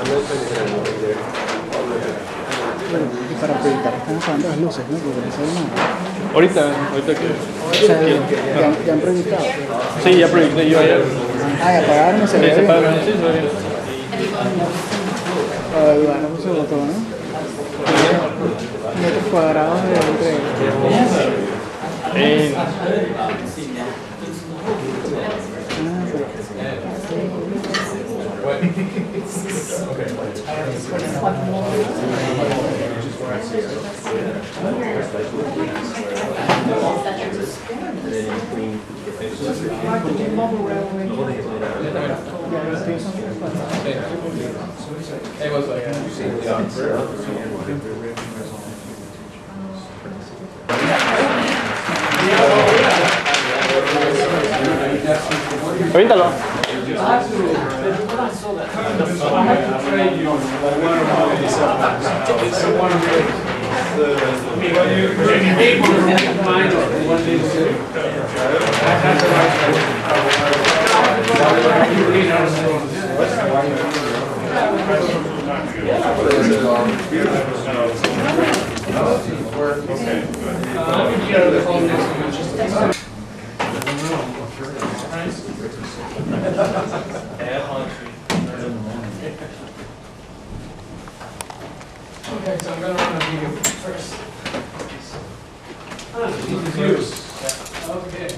Y para proyectar están apagando las luces, ¿no? Porque no se ve nada. Ahorita que... O sea, ya han proyectado. Sí, ya proyecté yo ayer. Ah, y apagaron y se ve Sí, se bien. apagaron, sí, se ve bien. Eduardo se botó, ¿no? Metros cuadrados de entre... Avíntalo. Okay, so I'm going to run a video first. Okay.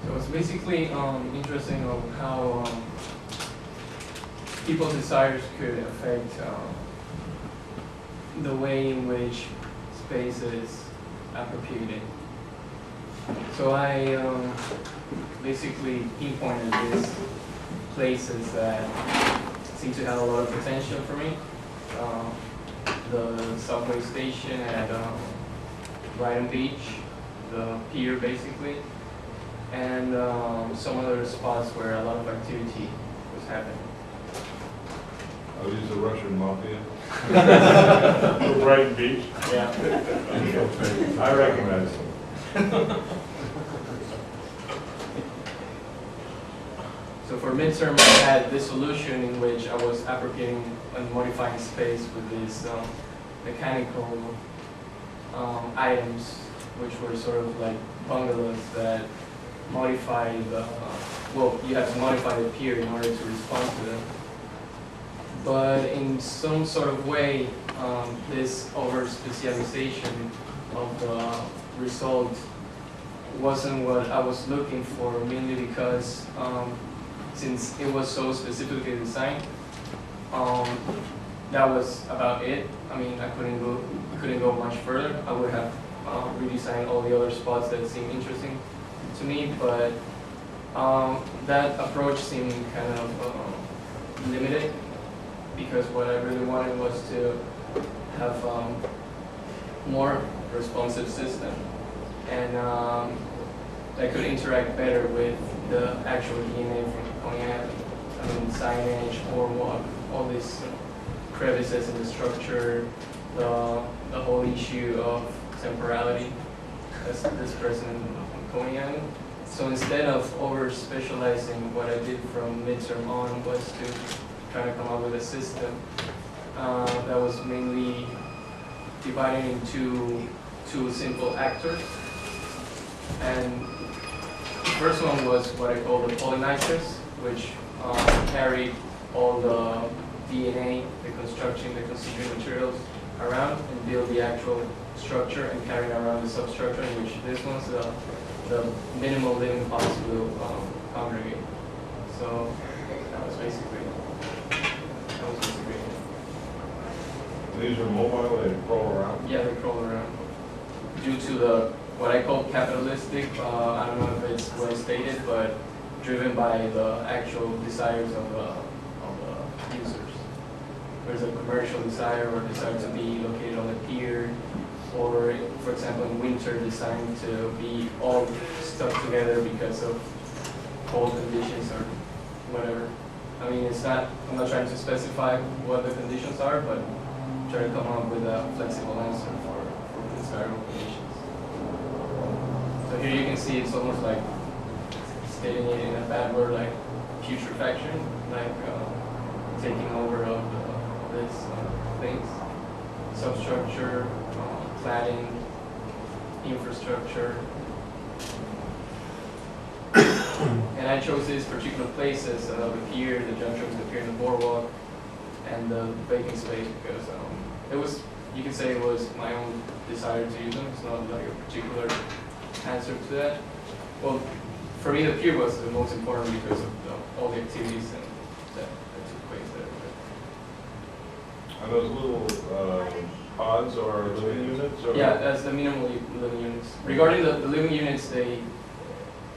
So it's basically interesting of how people's desires could affect the way in which space is appropriated. So I basically pinpointed these places that seem to have a lot of potential for me. The subway station at Brighton Beach, the pier basically, and some other spots where a lot of activity was happening. Oh, these are Russian mafia? Brighton Beach. Yeah. I recognize them. So for midterm, I had this solution in which I was appropriating and modifying space with these mechanical items, which were sort of like bungalows that modify the, well, you have to modify the pier in order to respond to them. But in some sort of way, this over-specialization of the result wasn't what I was looking for, mainly because since it was so specifically designed, that was about it. I mean, I couldn't go much further. I would have redesigned all the other spots that seemed interesting to me, but that approach seemed kind of limited, because what I really wanted was to have more responsive system, and that could interact better with the actual DNA from Coney Island. I mean, signage, boardwalk, all these crevices in the structure, the whole issue of temporality that's present in Coney Island. So instead of over-specializing, what I did from midterm on was to try to come up with a system that was mainly divided into two simple actors. And the first one was what I call the pollinizers, which carried all the DNA, the construction, the constituent materials around and build the actual structure and carry around the substructure, in which this one's the minimal living parts will congregate. So that was basically it. These are mobile, they crawl around? Yeah, they crawl around. Due to the what I call capitalistic, I don't know if it's well stated, but driven by the actual desires of the users. There's a commercial desire or desire to be located on a pier, or for example in winter designed to be all stuck together because of cold conditions or whatever. I mean, I'm not trying to specify what the conditions are, but try to come up with a flexible answer for desirable conditions. So here you can see it's almost like stating it in a bad word, like putrefaction, like taking over of these things. Substructure, cladding, infrastructure. And I chose these particular places, the pier, the junction with the pier and the boardwalk, and the vacant space because it was, you could say it was my own desire to use them. It's not like a particular answer to that. Well, for me the pier was the most important because of all the activities that took place there. Are those little pods or living units? Or? Yeah, that's the minimal living units. Regarding the living units, they,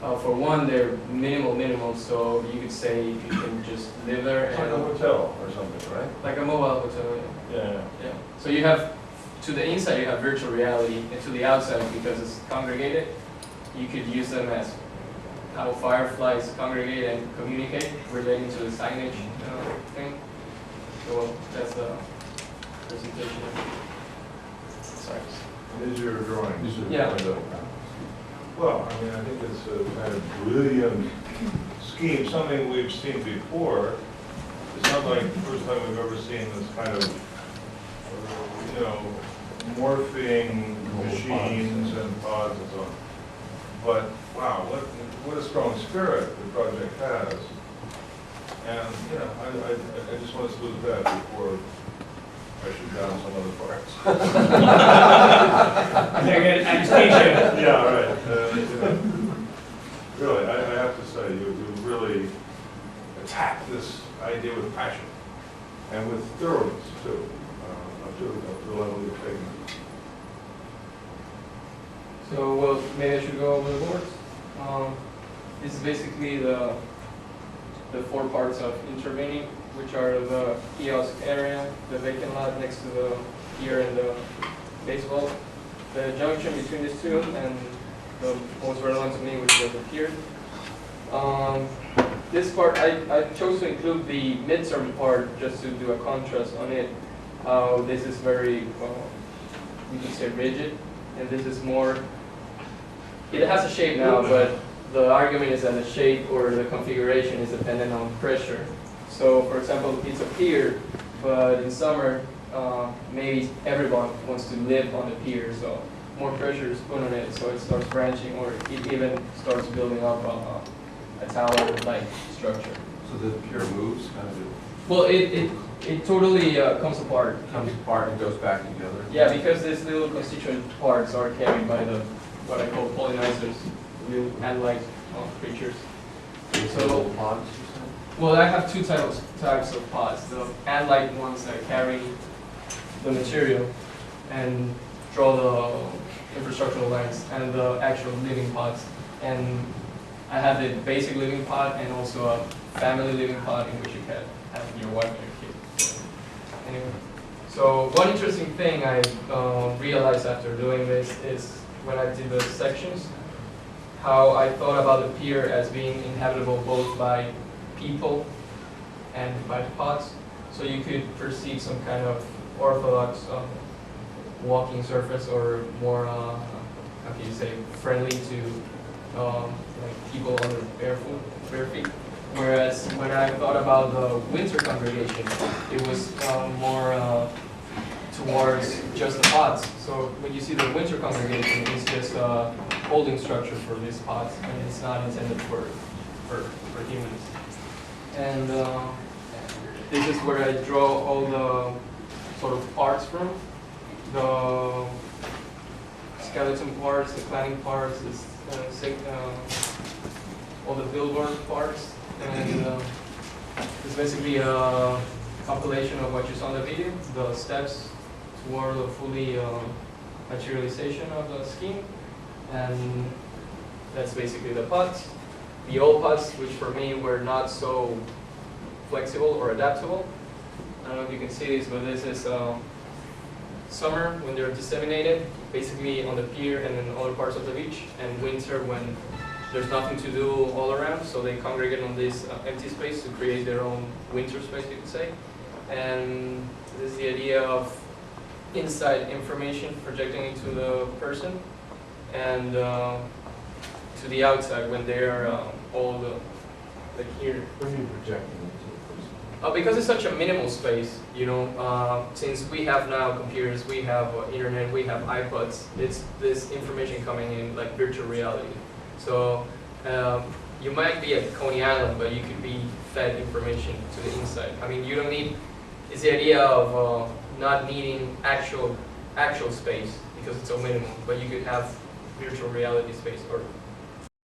for one, they're minimal, so you could say you can just live there. It's like a hotel or something, right? Like a mobile hotel, Yeah. yeah. So you have, to the inside you have virtual reality, and to the outside, because it's congregated, you could use them as how fireflies congregate and communicate relating to the signage thing. So that's the presentation. Sorry. These are your drawings. Yeah. Well, I mean, I think it's a kind of brilliant scheme, something we've seen before. It's not like the first time we've ever seen this kind of, morphing machines and pods and so on. But wow, what a strong spirit the project has. And I just want to salute that before I shoot down some other parts. Yeah, right. Really, I have to say, you really attacked this idea with passion and with thoroughness too, up to the level you're taking it. So, well, maybe I should go over the boards. This is basically the 4 parts of intervening, which are the kiosk area, the vacant lot next to the pier and the baseball, the junction between these two, and the most relevant to me, which was the pier. This part, I chose to include the midterm part just to do a contrast on it. This is very, you could say rigid, and this is more, it has a shape now, but the argument is that the shape or the configuration is dependent on pressure. So, for example, it's a pier, but in summer, maybe everyone wants to live on the pier, so more pressure is put on it, so it starts branching, or it even starts building up a tower-like structure. So the pier moves kind of? Well, it totally comes apart. Comes apart and goes back together? Yeah, because these little constituent parts are carried by the, what I call pollinizers, little ant-like creatures. So little pods? Well, I have 2 types of pods. The ant-like ones that carry the material and draw the infrastructural lines, and the actual living pods. And I have the basic living pod and also a family living pod in which you can have your wife and your kid. Anyway, so one interesting thing I realized after doing this is when I did the sections, how I thought about the pier as being inhabitable both by people and by pods. So you could perceive some kind of orthodox walking surface, or more, how can you say, friendly to like people on their bare feet. Whereas when I thought about the winter congregation, it was more towards just the pods. So when you see the winter congregation, it's just a holding structure for these pods, and it's not intended for humans. And this is where I draw all the sort of parts from. The skeleton parts, the cladding parts, all the billboard parts, and it's basically a compilation of what you saw in the video, the steps toward the fully materialization of the scheme, and that's basically the pods. the old pods, which for me were not so flexible or adaptable. I don't know if you can see this, but this is summer when they're disseminated, basically on the pier and in other parts of the beach, and winter when there's nothing to do all around, so they congregate on this empty space to create their own winter space, you could say. And this is the idea of inside information projecting into the person, and to the outside when they are all like here. What are you projecting into the person? Because it's such a minimal space, you know, since we have now computers, we have internet, we have iPods, it's this information coming in like virtual reality. So you might be at Coney Island, but you could be fed information to the inside. I mean, you don't need, it's the idea of not needing actual space because it's so minimal, but you could have virtual reality space or